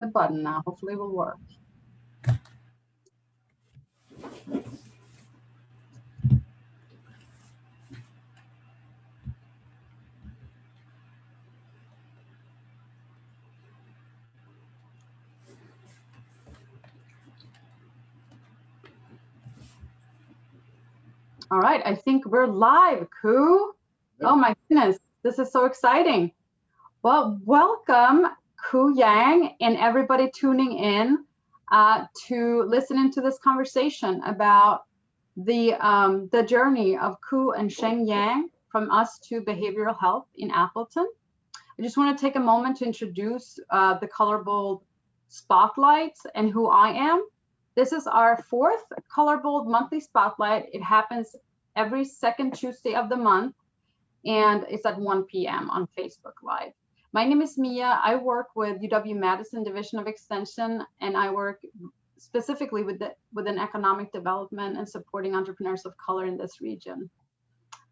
The button now, hopefully it will work. All right, I think we're live, Kou. Oh my goodness, this is so exciting. Well, welcome, Kou Yang, and everybody tuning in to listen into this conversation about the journey of Kou and Sheng Yang from us to behavioral health in Appleton. I just want to take a moment to introduce the Color Bold Spotlights and who I am. This is our fourth Color Bold monthly spotlight. It happens every second Tuesday of the month, and it's at 1 p.m. on Facebook Live. My name is Mia. I work with UW-Madison Division of Extension, and I work specifically within economic development and supporting entrepreneurs of color in this region.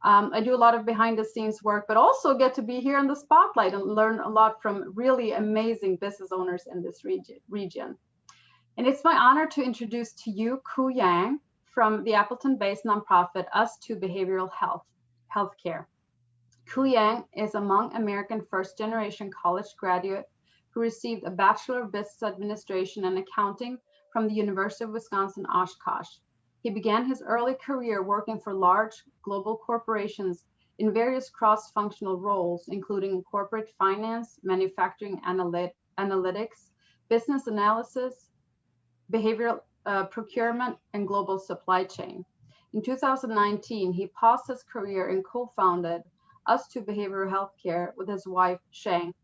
I do a lot of behind the scenes work, but also get to be here in the spotlight and learn a lot from really amazing business owners in this region. And it's my honor to introduce to you Kou Yang from the Appleton-based nonprofit Us to Behavioral Healthcare. Kou Yang is a Hmong American first-generation college graduate who received a Bachelor of Business Administration and Accounting from the University of Wisconsin-Oshkosh. He began his early career working for large global corporations in various cross-functional roles, including corporate finance, manufacturing analytics, business analysis, behavioral procurement, and global supply chain. In 2019, he paused his career and co-founded Us to Behavioral Healthcare with his wife, Sheng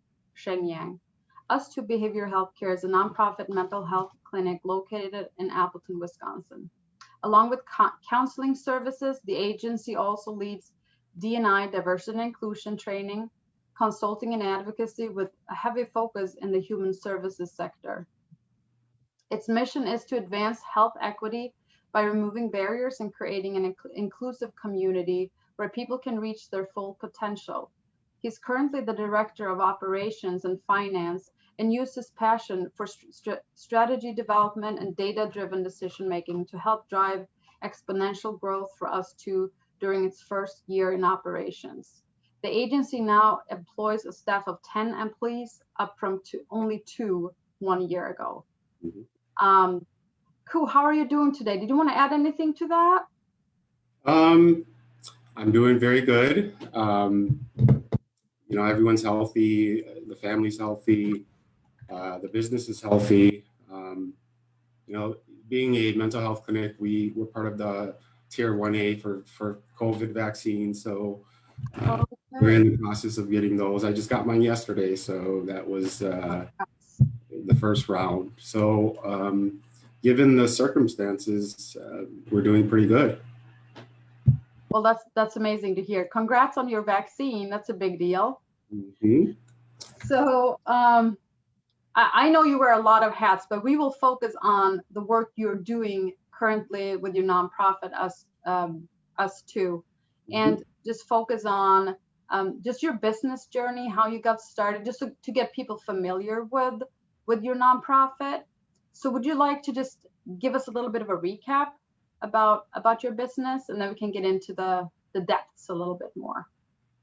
Yang. Us to Behavioral Healthcare is a nonprofit mental health clinic located in Appleton, Wisconsin. Along with counseling services, the agency also leads D&I, diversity and inclusion training, consulting and advocacy with a heavy focus in the human services sector. Its mission is to advance health equity by removing barriers and creating an inclusive community where people can reach their full potential. He's currently the Director of Operations and Finance and used his passion for strategy development and data-driven decision-making to help drive exponential growth for Us Too during its first year in operations. The agency now employs a staff of 10 employees, up from only 2 1 year ago. Mm-hmm. Kou, how are you doing today? Did you want to add anything to that? I'm doing very good. Everyone's healthy, the family's healthy, the business is healthy. Being a mental health clinic, we're part of the Tier 1A for COVID vaccines. So we're in the process of getting those. I just got mine yesterday, so that was the first round. So given the circumstances, we're doing pretty good. Well, that's amazing to hear. Congrats on your vaccine. That's a big deal. Mm-hmm. So I know you wear a lot of hats, but we will focus on the work you're doing currently with your nonprofit, Us Too, and just focus on just your business journey, how you got started, just to get people familiar with your nonprofit. So would you like to just give us a little bit of a recap about your business, and then we can get into the depths a little bit more?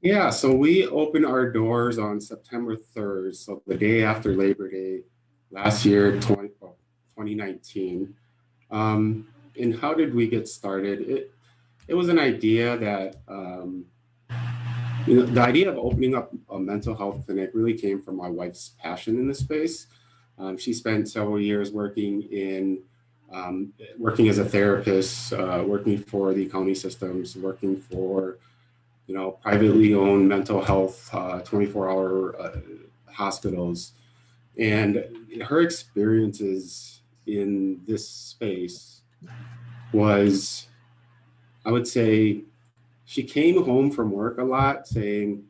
Yeah, so we opened our doors on September 3rd, so the day after Labor Day last year, 2019. And how did we get started? It was an idea that, the idea of opening up a mental health clinic really came from my wife's passion in this space. She spent several years working as a therapist, working for the county systems, working for privately owned mental health 24-hour hospitals. And her experiences in this space was, I would say, she came home from work a lot saying,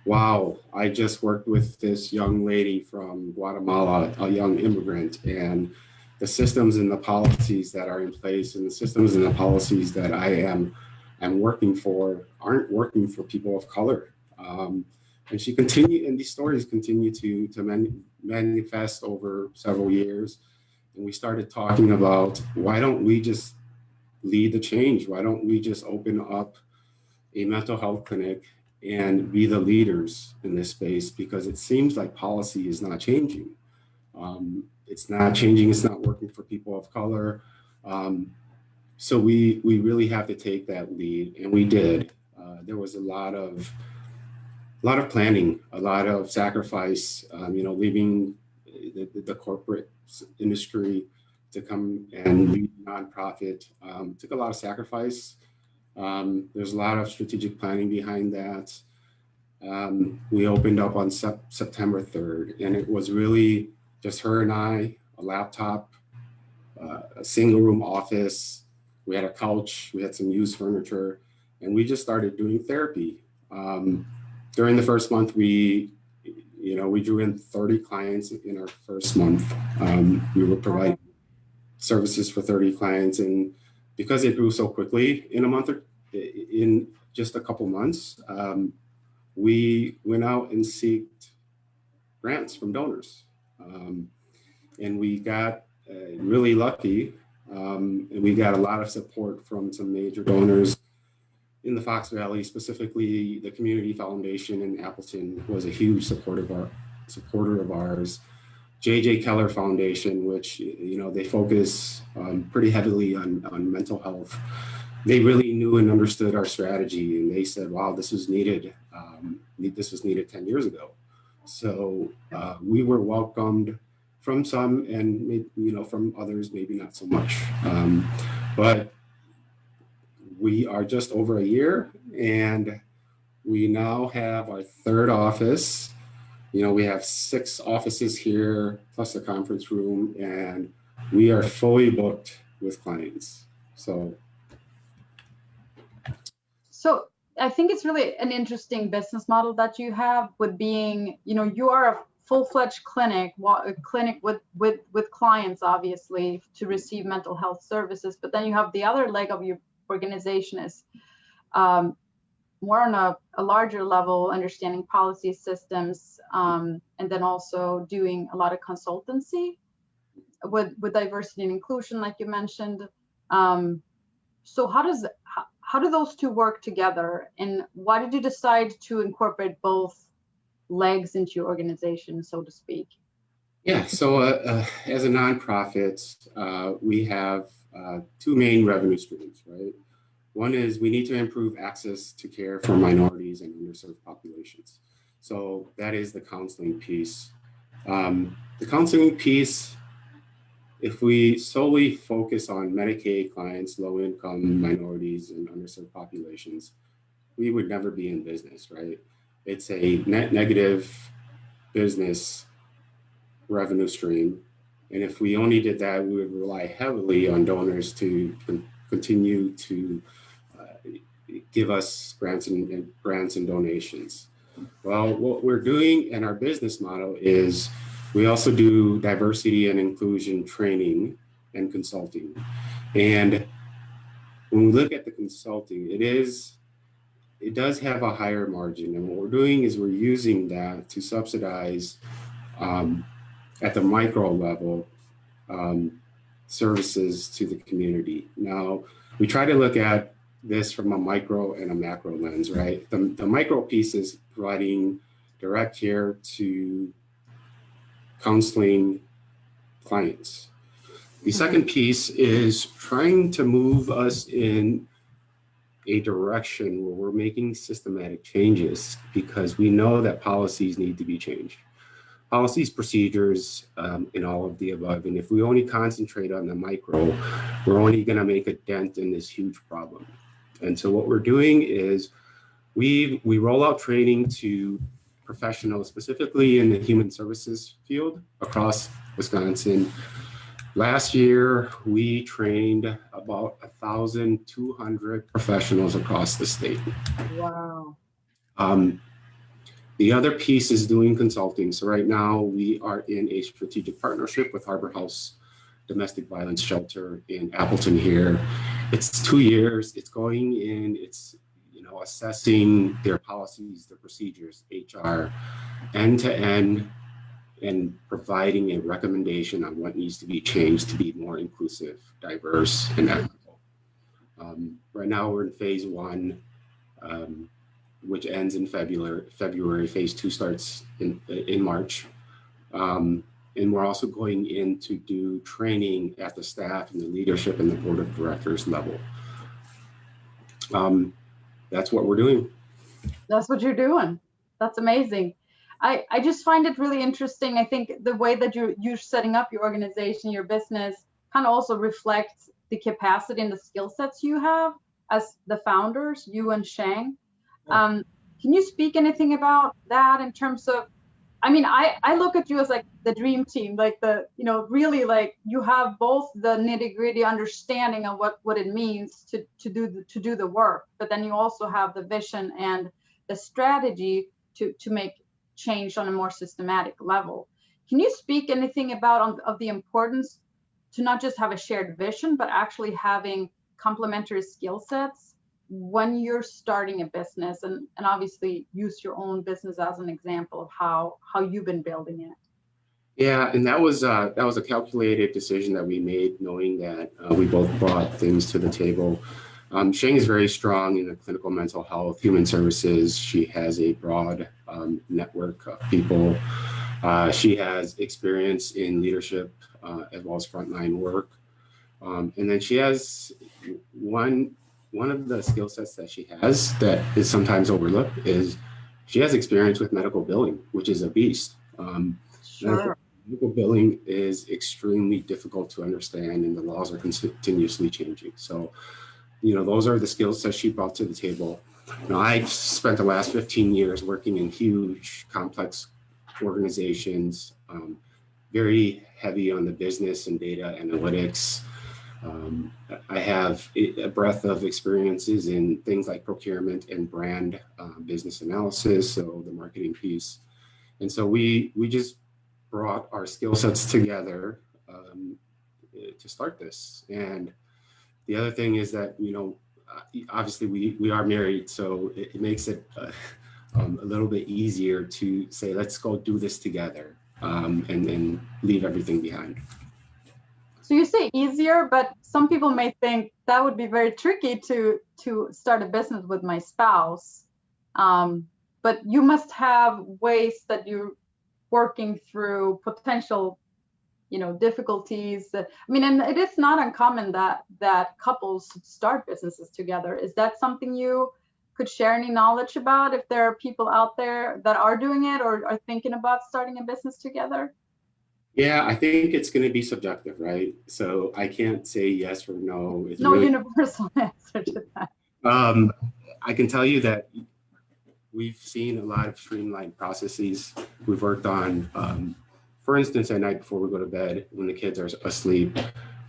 wow, I just worked with this young lady from Guatemala, a young immigrant, and the systems and the policies that are in place and the systems and the policies that I am working for aren't working for people of color. And she continued, and these stories continue to manifest over several years. And we started talking about, why don't we just lead the change? Why don't we just open up a mental health clinic and be the leaders in this space? Because it seems like policy is not changing. It's not changing. It's not working for people of color. So we really have to take that lead, and we did. There was a lot of planning, a lot of sacrifice. Leaving the corporate industry to come and lead nonprofit took a lot of sacrifice. There's a lot of strategic planning behind that. We opened up on September 3rd, and it was really just her and I, a laptop, a single room office. We had a couch, we had some used furniture, and we just started doing therapy. During the first month, we drew in 30 clients in our first month. We were providing services for 30 clients, and because it grew so quickly in just a couple months, we went out and sought grants from donors. And we got really lucky, and we got a lot of support from some major donors in the Fox Valley. Specifically, the Community Foundation in Appleton was a huge supporter of ours. J.J. Keller Foundation, which they focus pretty heavily on mental health. They really knew and understood our strategy, and they said, "Wow, this was needed. This was needed 10 years ago." So we were welcomed from some, and from others, maybe not so much. But we are just over a year, and we now have our third office. We have 6 offices here, plus a conference room, and we are fully booked with clients. So I think it's really an interesting business model that you have, with being, you are a full-fledged clinic with clients, obviously, to receive mental health services. But then you have the other leg of your organization is more on a larger level, understanding policy systems, and then also doing a lot of consultancy with diversity and inclusion, like you mentioned. So how do those two work together, and why did you decide to incorporate both legs into your organization, so to speak? Yeah, so as a nonprofit, we have 2 main revenue streams, right? One is we need to improve access to care for minorities and underserved populations. So that is the counseling piece. The counseling piece, if we solely focus on Medicaid clients, low-income minorities and underserved populations, we would never be in business, right? It's a net negative business revenue stream. And if we only did that, we would rely heavily on donors to continue to give us grants and donations. Well, what we're doing in our business model is we also do diversity and inclusion training and consulting. And when we look at the consulting, it does have a higher margin. And what we're doing is we're using that to subsidize at the micro level services to the community. Now, we try to look at this from a micro and a macro lens, right? The micro piece is providing direct care to counseling clients. The second piece is trying to move us in a direction where we're making systematic changes, because we know that policies need to be changed. Policies, procedures, and all of the above. And if we only concentrate on the micro, we're only going to make a dent in this huge problem. And so what we're doing is we roll out training to professionals, specifically in the human services field across Wisconsin. Last year, we trained about 1,200 professionals across the state. Wow. The other piece is doing consulting. So right now we are in a strategic partnership with Harbor House Domestic Violence Shelter in Appleton here. It's 2 years. It's going in. It's assessing their policies, their procedures, HR, end to end, and providing a recommendation on what needs to be changed to be more inclusive, diverse, and equitable. Right now, we're in phase 1, which ends in February. Phase 2 starts in March. And we're also going in to do training at the staff and the leadership and the board of directors level. That's what we're doing. That's what you're doing. That's amazing. I just find it really interesting. I think the way that you're setting up your organization, your business, kind of also reflects the capacity and the skill sets you have as the founders, you and Shang. Can you speak anything about that in terms of, I mean, I look at you as like the dream team, like really like you have both the nitty gritty understanding of what it means to do the work, but then you also have the vision and the strategy to make change on a more systematic level. Can you speak anything about of the importance to not just have a shared vision, but actually having complementary skill sets when you're starting a business, and obviously use your own business as an example of how you've been building it? Yeah, and that was a calculated decision that we made, knowing that we both brought things to the table. Shang is very strong in the clinical mental health, human services. She has a broad network of people. She has experience in leadership as well as frontline work. And then she has one of the skill sets that she has that is sometimes overlooked is she has experience with medical billing, which is a beast. Sure. Medical billing is extremely difficult to understand, and the laws are continuously changing. So, those are the skills that she brought to the table. I've spent the last 15 years working in huge, complex organizations, very heavy on the business and data analytics. I have a breadth of experiences in things like procurement and brand business analysis, so the marketing piece. And so we just brought our skill sets together to start this. And the other thing is that, obviously we are married, so it makes it a little bit easier to say, let's go do this together and then leave everything behind. So you say easier, but some people may think that would be very tricky to start a business with my spouse. But you must have ways that you're working through potential, difficulties. I mean, and it is not uncommon that couples start businesses together. Is that something you could share any knowledge about, if there are people out there that are doing it or are thinking about starting a business together? Yeah, I think it's going to be subjective, right? So I can't say yes or no. It's no universal answer to that. I can tell you that we've seen a lot of streamlined processes. We've worked on, for instance, at night before we go to bed, when the kids are asleep,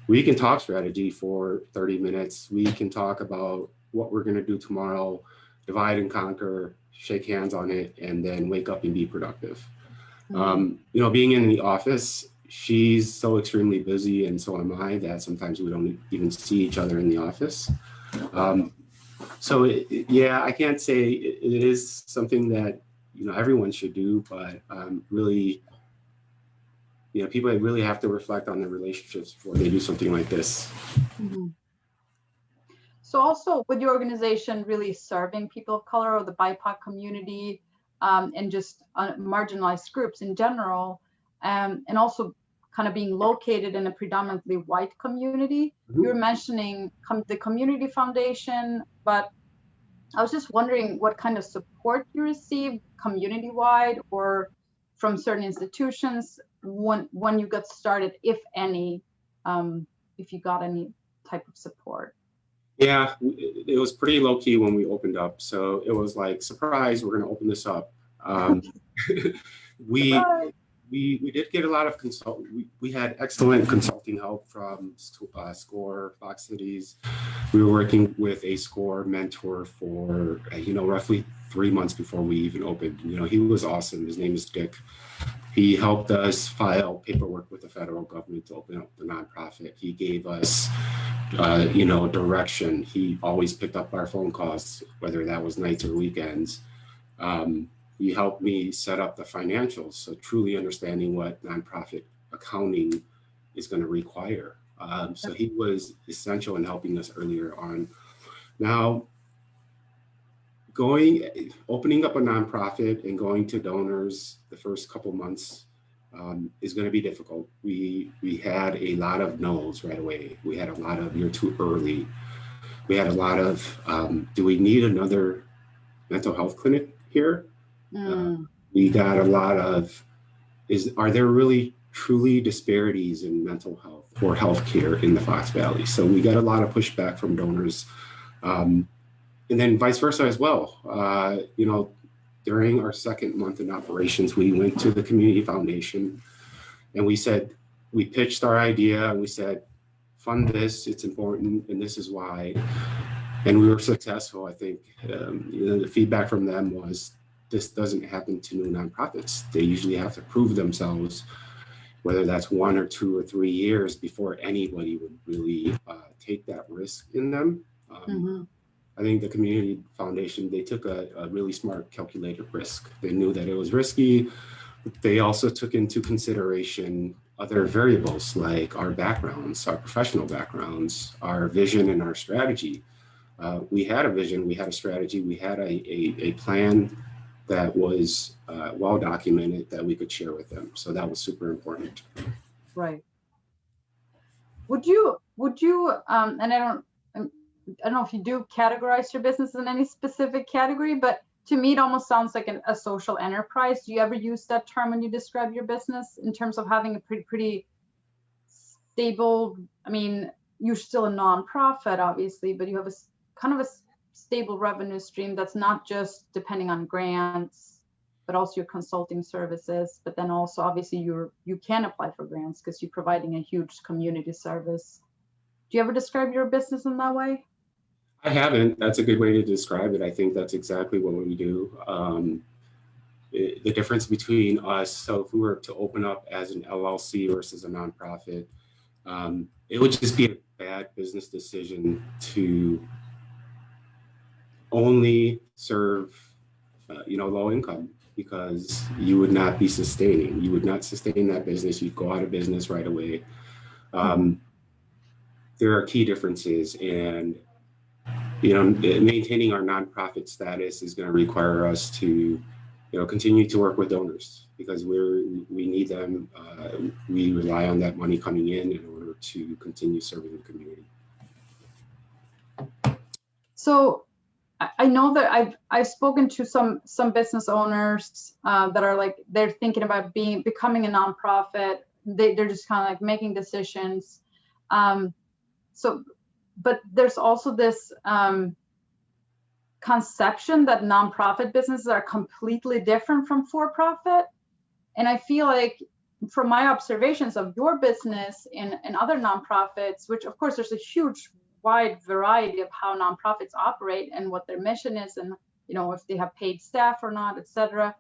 we can talk strategy for 30 minutes. We can talk about what we're going to do tomorrow, divide and conquer, shake hands on it, and then wake up and be productive. Being in the office, she's so extremely busy, and so am I, that sometimes we don't even see each other in the office. So I can't say it is something that everyone should do, but really, people really have to reflect on their relationships before they do something like this. Mm-hmm. So also with your organization really serving people of color or the BIPOC community, and just marginalized groups in general, and also kind of being located in a predominantly white community. Mm-hmm. You're mentioning the community foundation, but I was just wondering what kind of support you receive community-wide or from certain institutions when you got started, if any, if you got any type of support. Yeah, it was pretty low key when we opened up. So it was like, surprise, we're going to open this up. we did get a lot of we had excellent consulting help from SCORE, Fox Cities. We were working with a SCORE mentor for, roughly 3 months before we even opened. He was awesome. His name is Dick. He helped us file paperwork with the federal government to open up the nonprofit. He gave us, direction. He always picked up our phone calls, whether that was nights or weekends. He helped me set up the financials, so truly understanding what nonprofit accounting is going to require. So he was essential in helping us earlier on. Now, opening up a nonprofit and going to donors the first couple months is going to be difficult. We had a lot of no's right away. We had a lot of "you're too early." We had a lot of "do we need another mental health clinic here?" We got a lot of are there really truly disparities in mental health or healthcare in the Fox Valley? So we got a lot of pushback from donors. And then vice versa as well. During our second month in operations, we went to the community foundation and we pitched our idea and we said, fund this, it's important, and this is why. And we were successful. I think the feedback from them was, this doesn't happen to new nonprofits. They usually have to prove themselves, whether that's 1 or 2 or 3 years before anybody would really take that risk in them. I think the community foundation, they took a really smart calculated risk. They knew that it was risky. They also took into consideration other variables like our backgrounds, our professional backgrounds, our vision and our strategy. We had a vision, we had a strategy, we had a plan that was well documented that we could share with them. So that was super important. Right. Would you, and I don't know if you do categorize your business in any specific category, but to me, it almost sounds like a social enterprise. Do you ever use that term when you describe your business in terms of having a pretty stable, I mean, you're still a nonprofit, obviously, but you have a kind of a stable revenue stream that's not just depending on grants, but also your consulting services. But then also, obviously, you can apply for grants because you're providing a huge community service. Do you ever describe your business in that way? I haven't. That's a good way to describe it. I think that's exactly what we do. The difference between us, so if we were to open up as an LLC versus a nonprofit, it would just be a bad business decision to only serve, low income, because you would not be sustaining. You would not sustain that business. You'd go out of business right away. There are key differences, and maintaining our nonprofit status is going to require us to, continue to work with donors because we need them. We rely on that money coming in order to continue serving the community. So I know that I've spoken to some business owners that are like, they're thinking about becoming a nonprofit. They're just kind of like making decisions. But there's also this conception that nonprofit businesses are completely different from for-profit. And I feel like from my observations of your business and other nonprofits, which of course there's a huge wide variety of how nonprofits operate and what their mission is, and if they have paid staff or not, etc.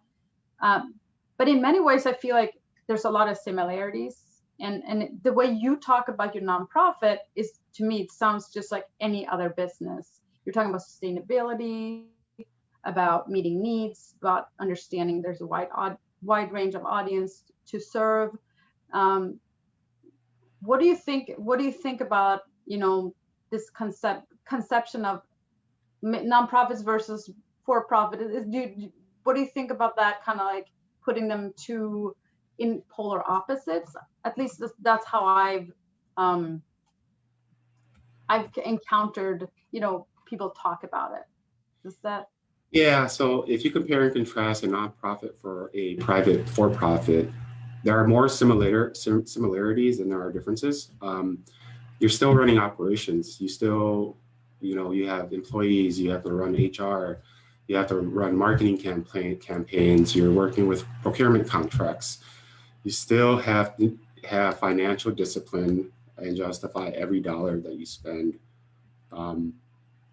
But in many ways, I feel like there's a lot of similarities. And the way you talk about your nonprofit is, to me, it sounds just like any other business. You're talking about sustainability, about meeting needs, about understanding there's a wide range of audience to serve. What do you think about this conception of nonprofits versus for-profit? What do you think about that, kind of like putting them in polar opposites? At least that's how I've encountered, people talk about it. Is that? Yeah, so if you compare and contrast a nonprofit for a private for-profit, there are more similarities than there are differences. You're still running operations. You still, you have employees, you have to run HR, you have to run marketing campaigns, you're working with procurement contracts. You still have to have financial discipline and justify every dollar that you spend.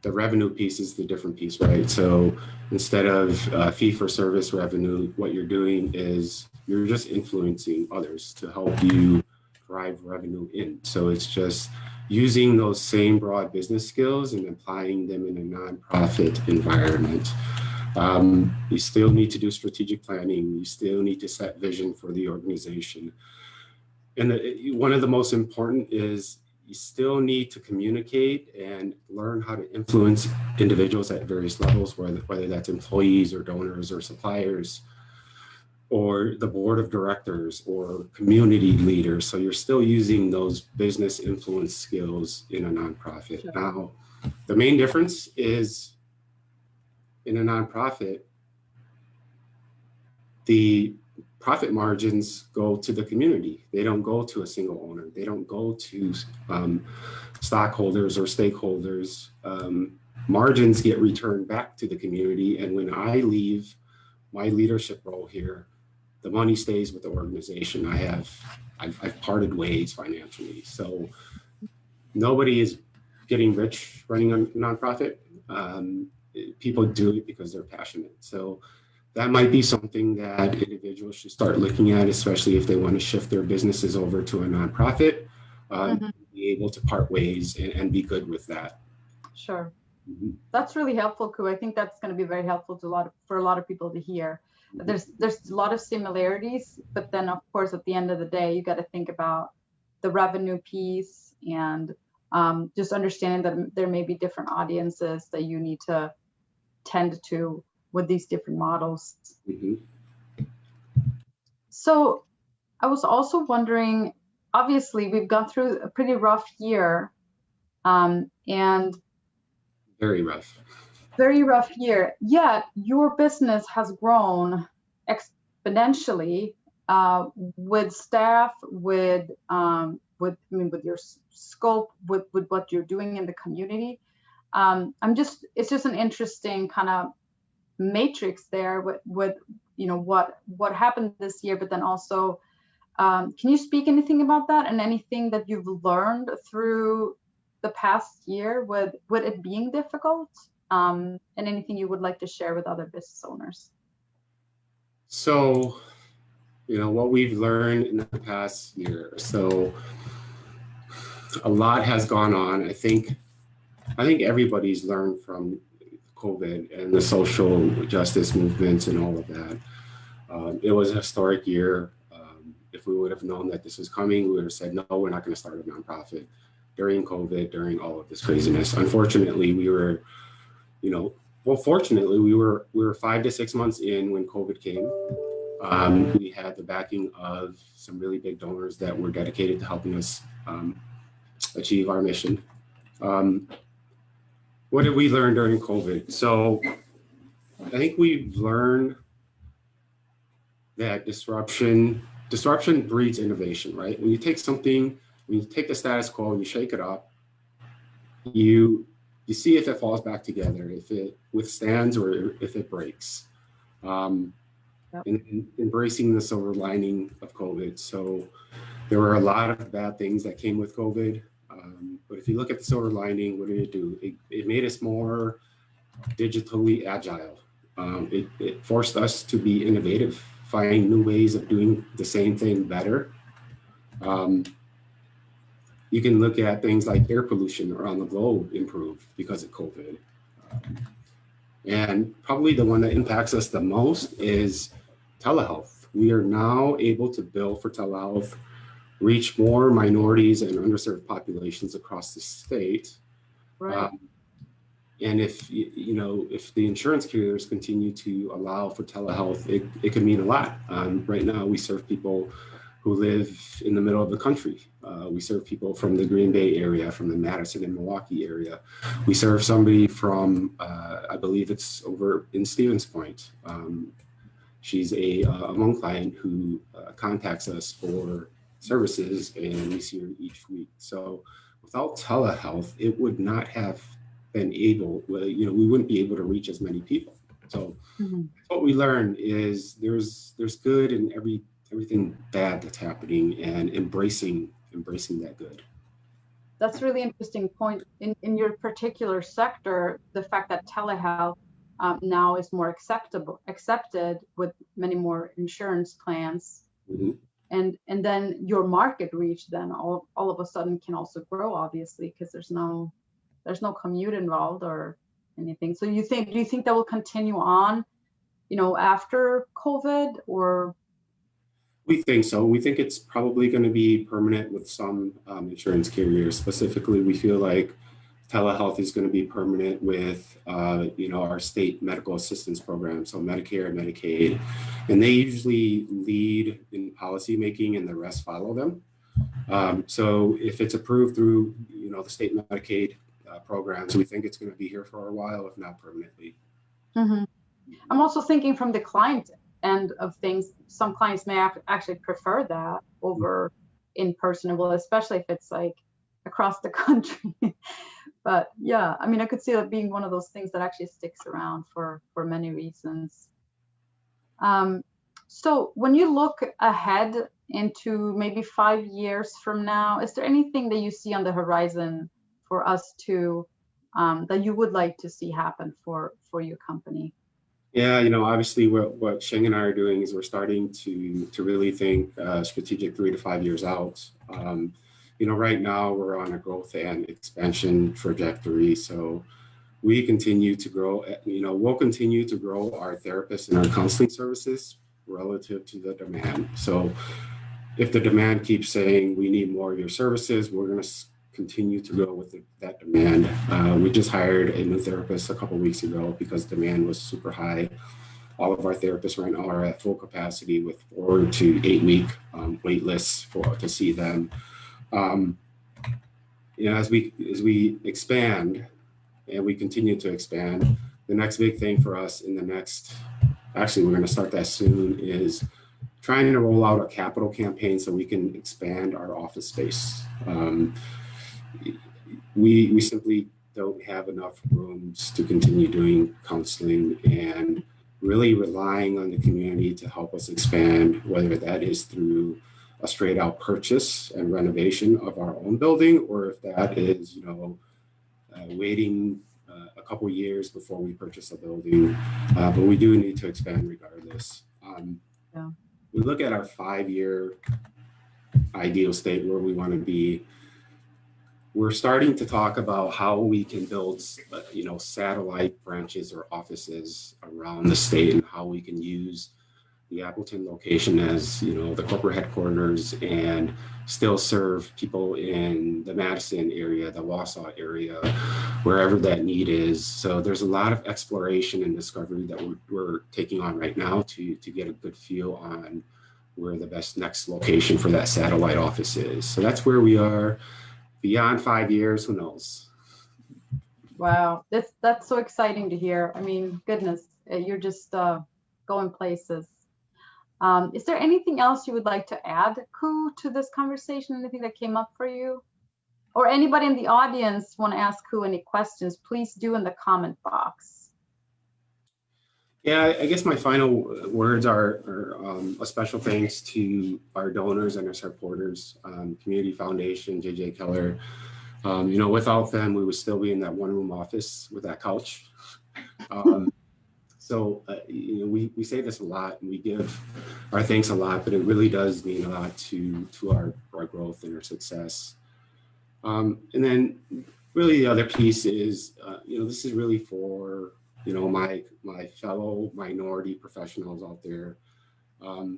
The revenue piece is the different piece, right? So instead of fee for service revenue, what you're doing is you're just influencing others to help you drive revenue in. So it's just using those same broad business skills and applying them in a nonprofit environment. You still need to do strategic planning. You still need to set vision for the organization. And one of the most important is you still need to communicate and learn how to influence individuals at various levels, whether that's employees or donors or suppliers or the board of directors or community leaders. So you're still using those business influence skills in a nonprofit. Sure. Now, the main difference is in a nonprofit, the profit margins go to the community. They don't go to a single owner. They don't go to stockholders or stakeholders. Margins get returned back to the community. And when I leave my leadership role here, the money stays with the organization. I've parted ways financially. So nobody is getting rich running a nonprofit. People do it because they're passionate. So that might be something that individuals should start looking at, especially if they want to shift their businesses over to a nonprofit, be able to part ways and be good with that. Sure. That's really helpful, Kou. I think that's going to be very helpful to for a lot of people to hear. There's a lot of similarities, but then of course at the end of the day, you got to think about the revenue piece and just understanding that there may be different audiences that you need to tend to with these different models. So I was also wondering, obviously we've gone through a pretty rough year, and very rough year, yet your business has grown exponentially with staff, with your scope, with what you're doing in the community. It's just an interesting kind of matrix there with what happened this year, but then also can you speak anything about that and anything that you've learned through the past year with it being difficult, and anything you would like to share with other business owners? So what we've learned in the past year, so a lot has gone on. I think everybody's learned from COVID and the social justice movements and all of that. It was a historic year. If we would have known that this was coming, we would have said, no, we're not going to start a nonprofit during COVID, during all of this craziness. Unfortunately, fortunately, we were 5 to 6 months in when COVID came. We had the backing of some really big donors that were dedicated to helping us achieve our mission. What did we learn during COVID? So I think we've learned that disruption breeds innovation, right? When you take the status quo and you shake it up, you see if it falls back together, if it withstands or if it breaks. And embracing the silver lining of COVID. So there were a lot of bad things that came with COVID. But if you look at the silver lining, what did it do? It made us more digitally agile. It forced us to be innovative, find new ways of doing the same thing better. You can look at things like air pollution around the globe improved because of COVID. And probably the one that impacts us the most is telehealth. We are now able to bill for telehealth, reach more minorities and underserved populations across the state. Right. And if the insurance carriers continue to allow for telehealth, it could mean a lot. Right now, we serve people who live in the middle of the country. We serve people from the Green Bay area, from the Madison and Milwaukee area. We serve somebody from, I believe it's over in Stevens Point. She's a Hmong client who contacts us for services, and we see her each week. So without telehealth, it would not have been able, we wouldn't be able to reach as many people. So what we learned is there's good in everything bad that's happening and embracing that good. That's really interesting point. In your particular sector, the fact that telehealth now is more accepted with many more insurance plans, Mm-hmm. and then your market reach then all of a sudden can also grow, obviously, because there's no commute involved or anything. So do you think that will continue on, after COVID, or? We think so. We think it's probably going to be permanent with some insurance carriers. Specifically, we feel like telehealth is going to be permanent with, our state medical assistance program, so Medicare and Medicaid, and they usually lead in policy making, and the rest follow them. So if it's approved through, the state Medicaid programs, we think it's going to be here for a while, if not permanently. Mm-hmm. I'm also thinking from the client end of things. Some clients may actually prefer that over in person, well, especially if it's like across the country. But yeah, I mean, I could see that being one of those things that actually sticks around for many reasons. So when you look ahead into maybe 5 years from now, is there anything that you see on the horizon for us to that you would like to see happen for your company? Yeah, obviously what Sheng and I are doing is we're starting to really think strategic 3 to 5 years out. Right now we're on a growth and expansion trajectory. So we continue to grow, we'll continue to grow our therapists and our counseling services relative to the demand. So if the demand keeps saying we need more of your services, we're going to continue to grow with that demand. We just hired a new therapist a couple of weeks ago because demand was super high. All of our therapists right now are at full capacity with 4 to 8 week wait lists to see them. As we expand and we continue to expand, the next big thing for us actually we're going to start that soon, is trying to roll out a capital campaign so we can expand our office space. We simply don't have enough rooms to continue doing counseling, and really relying on the community to help us expand, whether that is through a straight out purchase and renovation of our own building, or if that is, waiting a couple years before we purchase a building. But we do need to expand regardless. Yeah. We look at our 5-year ideal state where we want to be. We're starting to talk about how we can build, satellite branches or offices around the state, and how we can use the Appleton location as, the corporate headquarters, and still serve people in the Madison area, the Wausau area, wherever that need is. So there's a lot of exploration and discovery that we're taking on right now to get a good feel on where the best next location for that satellite office is. So that's where we are. Beyond 5 years, who knows? Wow, that's so exciting to hear. I mean, goodness, you're just going places. Is there anything else you would like to add, Kou, to this conversation? Anything that came up for you? Or anybody in the audience want to ask Kou any questions, please do in the comment box. Yeah, I guess my final words are a special thanks to our donors and our supporters, Community Foundation, JJ Keller. Without them, we would still be in that one-room office with that couch. So, we say this a lot, and we give our thanks a lot, but it really does mean a lot to our growth and our success. And then really the other piece is, this is really for, my fellow minority professionals out there. The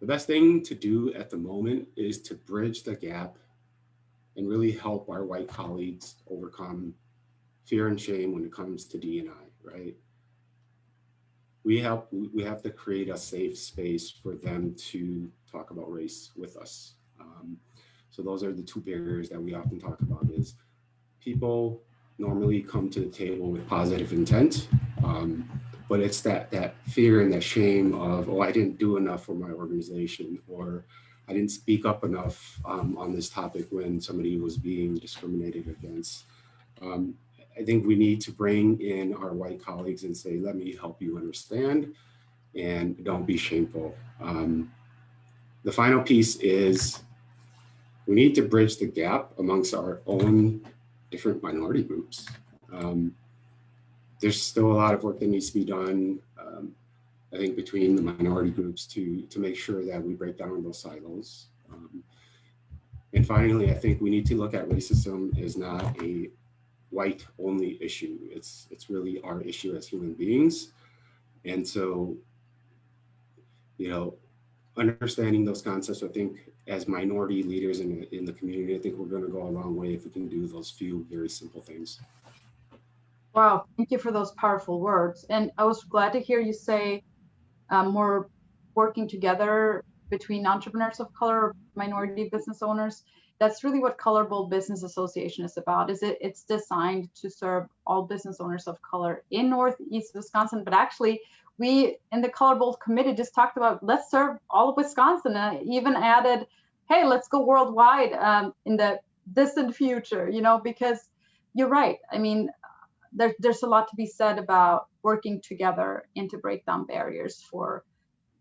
best thing to do at the moment is to bridge the gap and really help our white colleagues overcome fear and shame when it comes to D&I, right? We have to create a safe space for them to talk about race with us. So those are the 2 barriers that we often talk about. Is people normally come to the table with positive intent, but it's that fear and that shame of, I didn't do enough for my organization, or I didn't speak up enough on this topic when somebody was being discriminated against. I think we need to bring in our white colleagues and say, let me help you understand. and don't be shameful. The final piece is we need to bridge the gap amongst our own different minority groups. There's still a lot of work that needs to be done, I think, between the minority groups to make sure that we break down those silos. And finally, I think we need to look at racism as not a white only issue. It's really our issue as human beings. And so, you know, understanding those concepts, I think as minority leaders in the community, I think we're going to go a long way if we can do those few very simple things. Wow, thank you for those powerful words. And I was glad to hear you say more working together between entrepreneurs of color, minority business owners. That's really what Color Bold Business Association is about. It's designed to serve all business owners of color in Northeast Wisconsin, but actually we in the Color Bold committee just talked about let's serve all of Wisconsin. I even added, hey, let's go worldwide in the distant future, you know, because you're right. I mean, there's a lot to be said about working together and to break down barriers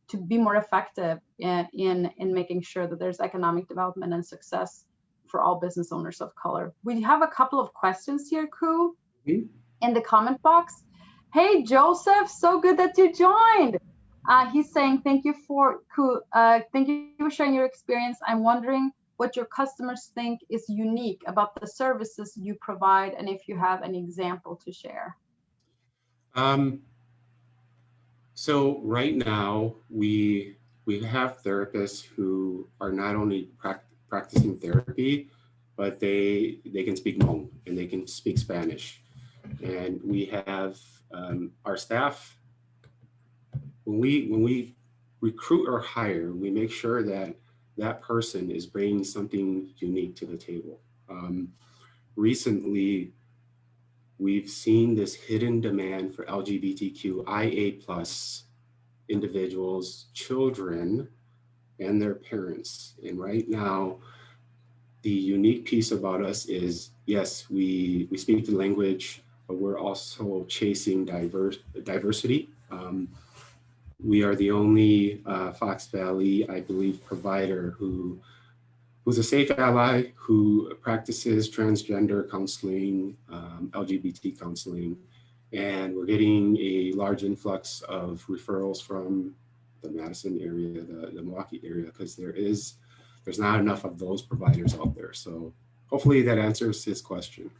to be more effective in making sure that there's economic development and success for all business owners of color. We have a couple of questions here, Kou, in the comment box. Hey, Joseph, so good that you joined. He's saying, thank you for sharing your experience. I'm wondering what your customers think is unique about the services you provide, and if you have an example to share. So right now we have therapists who are not only practicing therapy, but they can speak Hmong and they can speak Spanish. And we have our staff, when we recruit or hire, we make sure that that person is bringing something unique to the table. Recently, we've seen this hidden demand for LGBTQIA+ individuals, children, and their parents. And right now, the unique piece about us is, yes, we speak the language, but we're also chasing diversity. We are the only Fox Valley, I believe, provider who's a safe ally, who practices transgender counseling, LGBT counseling, and we're getting a large influx of referrals from the Madison area, the Milwaukee area, because there's not enough of those providers out there. So hopefully that answers his question.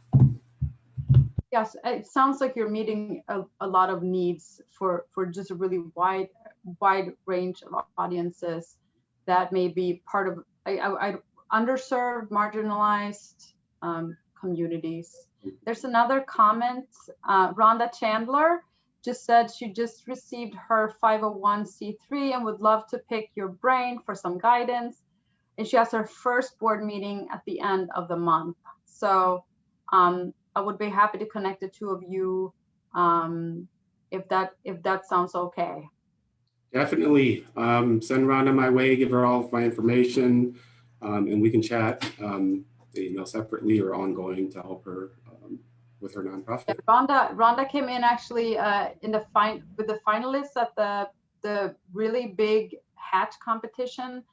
Yes, it sounds like you're meeting a lot of needs for just a really wide range of audiences that may be part of underserved, marginalized communities. There's another comment. Rhonda Chandler just said she just received her 501c3 and would love to pick your brain for some guidance. And she has her first board meeting at the end of the month. So I would be happy to connect the two of you if that sounds okay. Definitely. Send Rhonda my way, give her all of my information, and we can chat separately or ongoing to help her with her nonprofit. Yeah, Rhonda came in actually with the finalists at the really big hat competition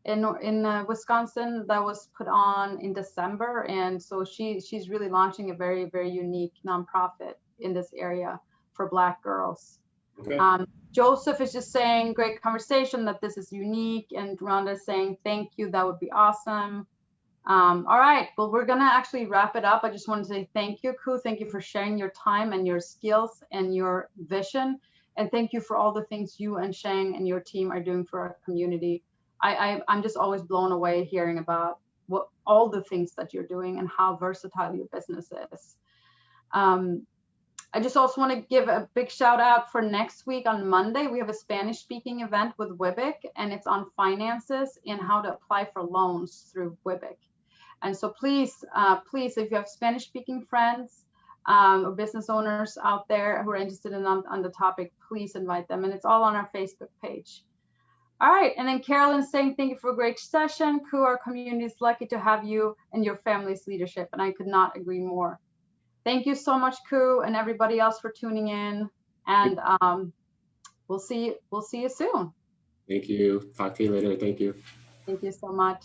in Wisconsin that was put on in December, and so she's really launching a very, very unique nonprofit in this area for Black girls. Okay. Joseph is just saying, great conversation, that this is unique, and Rhonda is saying, thank you, that would be awesome. All right, well, we're gonna actually wrap it up. I just wanted to say thank you, Kou. Thank you for sharing your time and your skills and your vision, and thank you for all the things you and Shang and your team are doing for our community. I'm just always blown away hearing about all the things that you're doing and how versatile your business is. I just also want to give a big shout out for next week on Monday. We have a Spanish speaking event with WIBIC, and it's on finances and how to apply for loans through WIBIC. And so please, if you have Spanish speaking friends or business owners out there who are interested on the topic, please invite them. And it's all on our Facebook page. All right, and then Carolyn's saying, thank you for a great session. Kou, our community is lucky to have you and your family's leadership, and I could not agree more. Thank you so much, Kou, and everybody else for tuning in. And we'll see you soon. Thank you. Talk to you later. Thank you. Thank you so much.